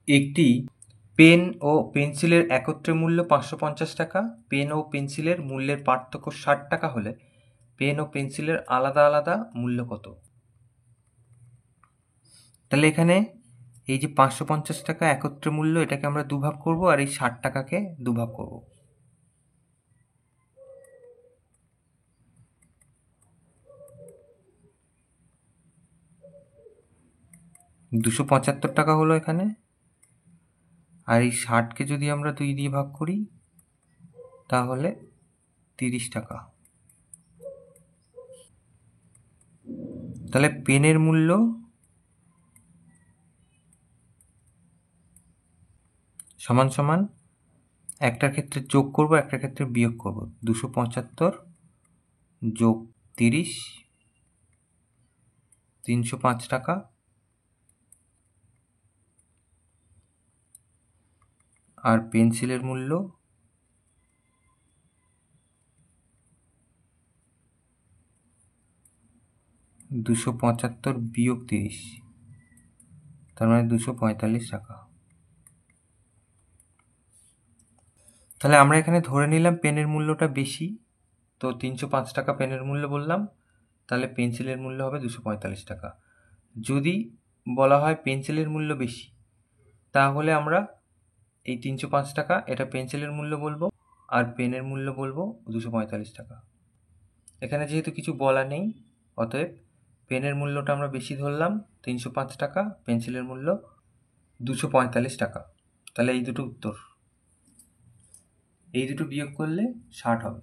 একটি পেন ও পেন্সিলের একত্রে মূল্য ৫৫০ টাকা। পেন ও পেন্সিলের মূল্যের পার্থক্য ৬০ টাকা হলে পেন ও পেন্সিলের আলাদা আলাদা মূল্য কত? তাহলে এখানে এই যে ৫৫০ টাকা একত্রে মূল্য, এটাকে আমরা দুভাগ করব, আর এই ৬০ টাকাকে দুভাগ করব। $২৭৫ হলো এখানে, আর এই ৬০কে যদি আমরা ২ দিয়ে ভাগ করি তাহলে ৩০ টাকা। তাহলে পেনের মূল্য সমান সমান একটার ক্ষেত্রে যোগ করব, একটার ক্ষেত্রে বিয়োগ করব। ২৭৫ যোগ ৩০, ৩০৫ টাকা। আর পেন্সিলের মূল্য ২৭৫ বিয়োগ ৩০, তার মানে ২৪৫ টাকা। তাহলে আমরা এখানে ধরে নিলাম পেনের মূল্যটা বেশি, তো ৩০৫ টাকা পেনের মূল্য বললাম, তাহলে পেন্সিলের মূল্য হবে ২৪৫ টাকা। যদি বলা হয় পেন্সিলের মূল্য বেশি, তাহলে আমরা এই ৩০৫ টাকা এটা পেন্সিলের মূল্য বলবো, আর পেনের মূল্য বলবো ২৪৫ টাকা। এখানে যেহেতু কিছু বলা নেই, অতএব পেনের মূল্যটা আমরা বেশি ধরলাম ৩০৫ টাকা, পেন্সিলের মূল্য ২৪৫ টাকা। তাহলে এই দুটো উত্তর, এই দুটো বিয়োগ করলে ৬০ হবে।